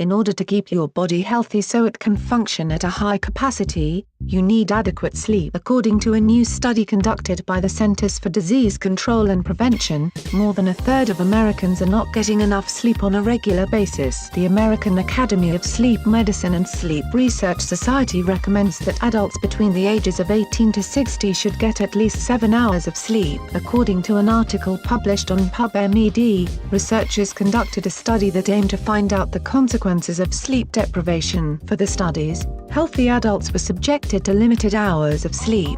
In order to keep your body healthy so it can function at a high capacity, you need adequate sleep. According to a new study conducted by the Centers for Disease Control and Prevention, more than a third of Americans are not getting enough sleep on a regular basis. The American Academy of Sleep Medicine and Sleep Research Society recommends that adults between the ages of 18 to 60 should get at least 7 hours of sleep. According to an article published on PubMed, researchers conducted a study that aimed to find out the consequences of sleep deprivation. For the studies, healthy adults were subjected to limited hours of sleep,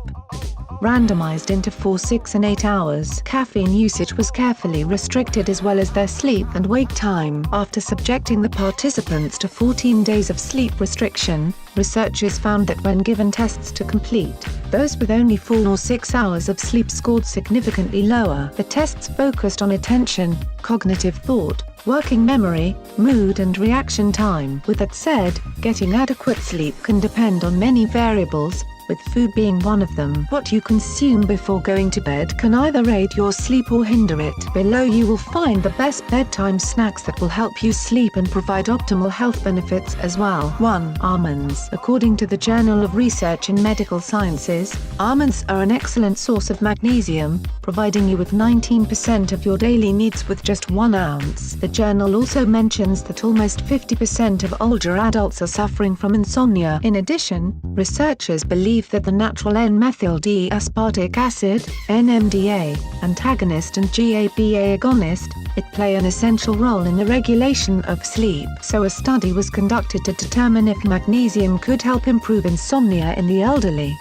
randomized into 4, 6 and 8 hours. Caffeine usage was carefully restricted as well as their sleep and wake time. After subjecting the participants to 14 days of sleep restriction, researchers found that when given tests to complete, those with only 4 or 6 hours of sleep scored significantly lower. The tests focused on attention, cognitive thought, working memory, mood and reaction time. With that said, getting adequate sleep can depend on many variables, with food being one of them. What you consume before going to bed can either aid your sleep or hinder it. Below you will find the best bedtime snacks that will help you sleep and provide optimal health benefits as well. 1. Almonds. According to the Journal of Research in Medical Sciences, almonds are an excellent source of magnesium, providing you with 19% of your daily needs with just 1 ounce. The journal also mentions that almost 50% of older adults are suffering from insomnia. In addition, researchers believe that the natural N-methyl D-aspartic acid, NMDA, antagonist and GABA agonist, it play an essential role in the regulation of sleep. So a study was conducted to determine if magnesium could help improve insomnia in the elderly.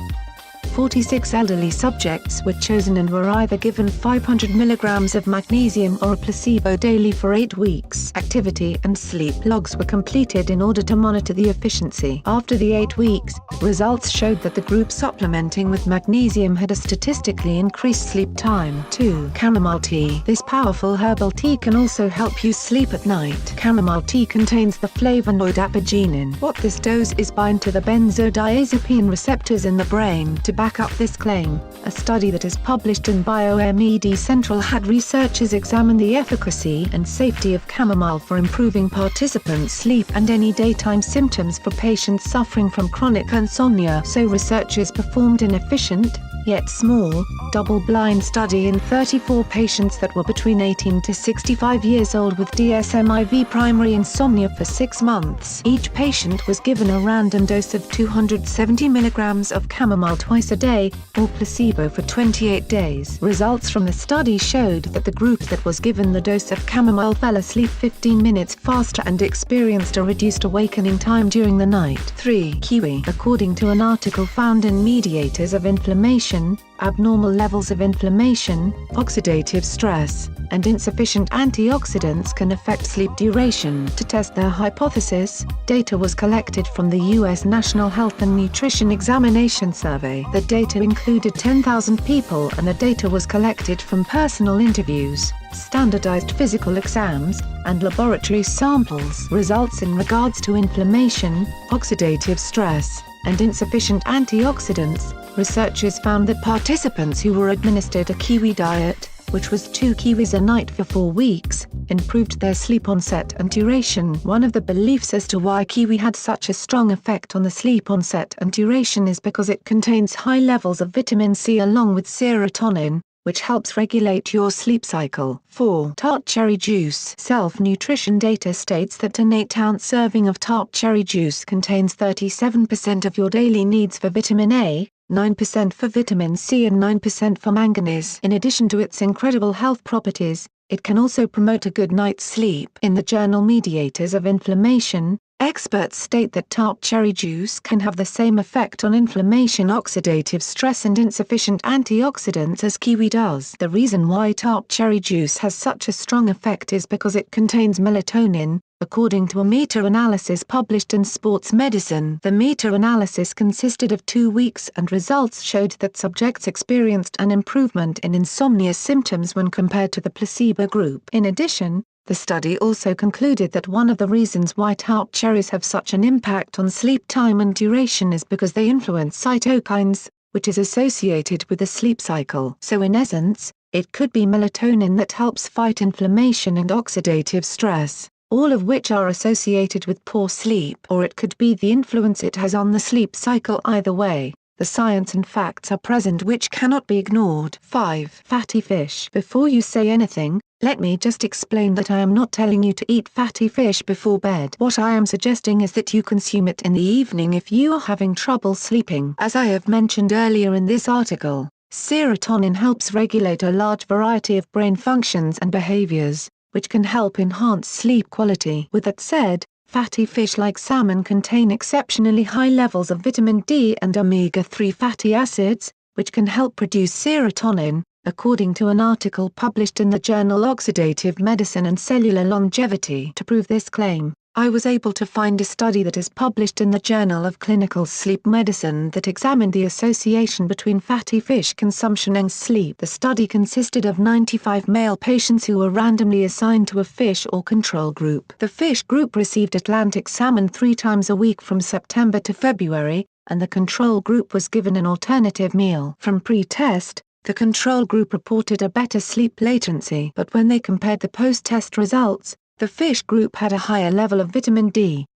46 elderly subjects were chosen and were either given 500 milligrams of magnesium or a placebo daily for 8 weeks. Activity and sleep logs were completed in order to monitor the efficiency. After the 8 weeks, results showed that the group supplementing with magnesium had a statistically increased sleep time. 2. Chamomile tea. This powerful herbal tea can also help you sleep at night. Chamomile tea contains the flavonoid apigenin. What this does is bind to the benzodiazepine receptors in the brain. To back up this claim, a study that is published in BioMed Central had researchers examine the efficacy and safety of chamomile for improving participants' sleep and any daytime symptoms for patients suffering from chronic insomnia. So researchers performed an efficient, yet small, double-blind study in 34 patients that were between 18 to 65 years old with DSM-IV primary insomnia for 6 months. Each patient was given a random dose of 270 milligrams of chamomile twice a day, or placebo for 28 days. Results from the study showed that the group that was given the dose of chamomile fell asleep 15 minutes faster and experienced a reduced awakening time during the night. 3. Kiwi. According to an article found in Mediators of Inflammation, abnormal levels of inflammation, oxidative stress, and insufficient antioxidants can affect sleep duration. To test their hypothesis, data was collected from the U.S. National Health and Nutrition Examination Survey. The data included 10,000 people and the data was collected from personal interviews, standardized physical exams, and laboratory samples. Results in regards to inflammation, oxidative stress, and insufficient antioxidants, researchers found that participants who were administered a kiwi diet, which was 2 kiwis a night for 4 weeks, improved their sleep onset and duration. One of the beliefs as to why kiwi had such a strong effect on the sleep onset and duration is because it contains high levels of vitamin C along with serotonin, which helps regulate your sleep cycle. 4. Tart cherry juice. Self-nutrition data states that an 8-ounce serving of tart cherry juice contains 37% of your daily needs for vitamin A, 9% for vitamin C and 9% for manganese. In addition to its incredible health properties, it can also promote a good night's sleep. In the journal Mediators of Inflammation, experts state that tart cherry juice can have the same effect on inflammation, oxidative stress and insufficient antioxidants as kiwi does. The reason why tart cherry juice has such a strong effect is because it contains melatonin, according to a meta-analysis published in Sports Medicine. The meta-analysis consisted of 2 weeks and results showed that subjects experienced an improvement in insomnia symptoms when compared to the placebo group. In addition, the study also concluded that one of the reasons why tart cherries have such an impact on sleep time and duration is because they influence cytokines, which is associated with the sleep cycle. So in essence, it could be melatonin that helps fight inflammation and oxidative stress, all of which are associated with poor sleep. Or it could be the influence it has on the sleep cycle. Either way, the science and facts are present which cannot be ignored. 5. Fatty fish. Before you say anything, let me just explain that I am not telling you to eat fatty fish before bed. What I am suggesting is that you consume it in the evening if you are having trouble sleeping. As I have mentioned earlier in this article, serotonin helps regulate a large variety of brain functions and behaviors, which can help enhance sleep quality. With that said, fatty fish like salmon contain exceptionally high levels of vitamin D and omega-3 fatty acids, which can help produce serotonin, according to an article published in the journal Oxidative Medicine and Cellular Longevity. To prove this claim, I was able to find a study that is published in the Journal of Clinical Sleep Medicine that examined the association between fatty fish consumption and sleep. The study consisted of 95 male patients who were randomly assigned to a fish or control group. The fish group received Atlantic salmon 3 times a week from September to February, and the control group was given an alternative meal. From pre-test, the control group reported a better sleep latency. But when they compared the post-test results, the fish group had a higher level of vitamin D.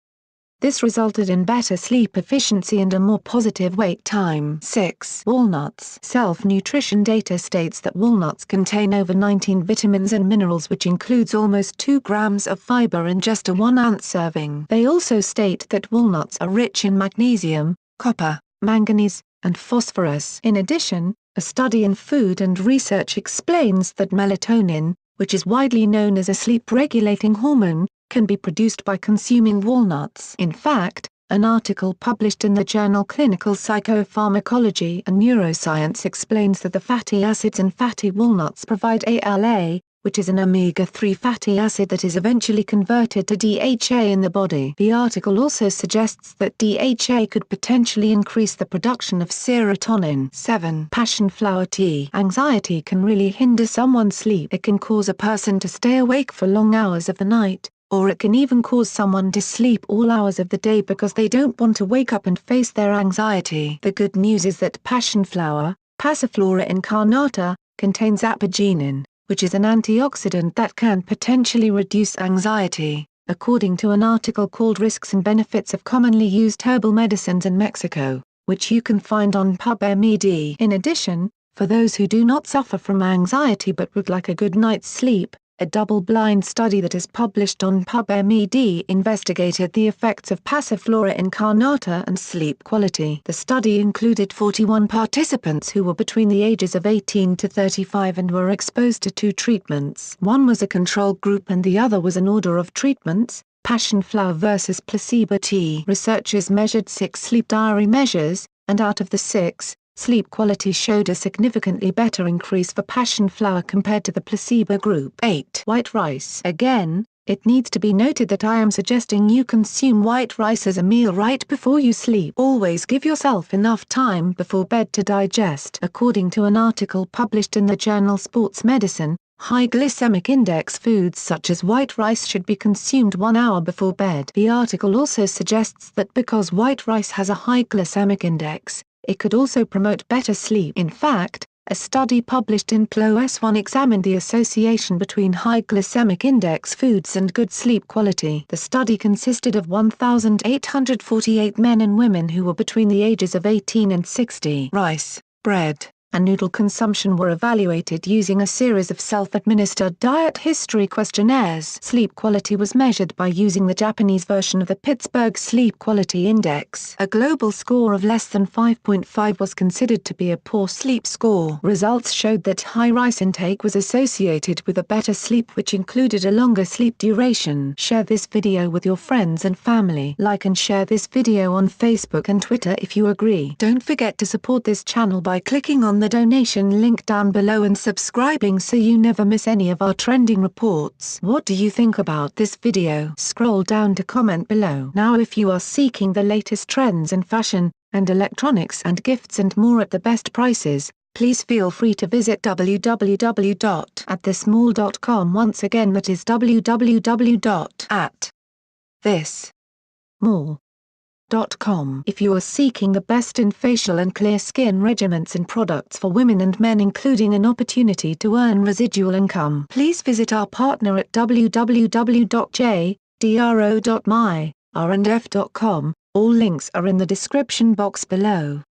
This resulted in better sleep efficiency and a more positive wake time. 6. Walnuts. Self-nutrition data states that walnuts contain over 19 vitamins and minerals, which includes almost 2 grams of fiber in just a 1-ounce serving. They also state that walnuts are rich in magnesium, copper, manganese, and phosphorus. In addition, a study in Food and Research explains that melatonin, which is widely known as a sleep-regulating hormone, can be produced by consuming walnuts. In fact, an article published in the journal Clinical Psychopharmacology and Neuroscience explains that the fatty acids in fatty walnuts provide ALA, which is an omega-3 fatty acid that is eventually converted to DHA in the body. The article also suggests that DHA could potentially increase the production of serotonin. 7. Passion flower tea. Anxiety can really hinder someone's sleep. It can cause a person to stay awake for long hours of the night, or it can even cause someone to sleep all hours of the day because they don't want to wake up and face their anxiety. The good news is that passion flower, Passiflora incarnata, contains apigenin, which is an antioxidant that can potentially reduce anxiety, according to an article called Risks and Benefits of Commonly Used Herbal Medicines in Mexico, which you can find on PubMed. In addition, for those who do not suffer from anxiety but would like a good night's sleep, a double-blind study that is published on PubMed investigated the effects of Passiflora incarnata and sleep quality. The study included 41 participants who were between the ages of 18 to 35 and were exposed to 2 treatments. One was a control group and the other was an order of treatments, passion flower versus placebo tea. Researchers measured 6 sleep diary measures, and out of the 6, sleep quality showed a significantly better increase for passion flower compared to the placebo group. 8. White rice. Again, it needs to be noted that I am suggesting you consume white rice as a meal right before you sleep. Always give yourself enough time before bed to digest. According to an article published in the journal Sports Medicine, high glycemic index foods such as white rice should be consumed 1 hour before bed. The article also suggests that because white rice has a high glycemic index, it could also promote better sleep. In fact, a study published in PLOS One examined the association between high glycemic index foods and good sleep quality. The study consisted of 1,848 men and women who were between the ages of 18 and 60. Rice, bread, and noodle consumption were evaluated using a series of self-administered diet history questionnaires. Sleep quality was measured by using the Japanese version of the Pittsburgh Sleep Quality Index. A global score of less than 5.5 was considered to be a poor sleep score. Results showed that high rice intake was associated with a better sleep, which included a longer sleep duration. Share this video with your friends and family. Like and share this video on Facebook and Twitter if you agree. Don't forget to support this channel by clicking on the donation link down below and subscribing so you never miss any of our trending reports. What do you think about this video? Scroll down to comment below. Now if you are seeking the latest trends in fashion, and electronics and gifts and more at the best prices, please feel free to visit www.atthesmall.com. Once again, that is www.atthesmall.com. If you are seeking the best in facial and clear skin regimens and products for women and men, including an opportunity to earn residual income, please visit our partner at www.j dro.my, r&f.com. All links are in the description box below.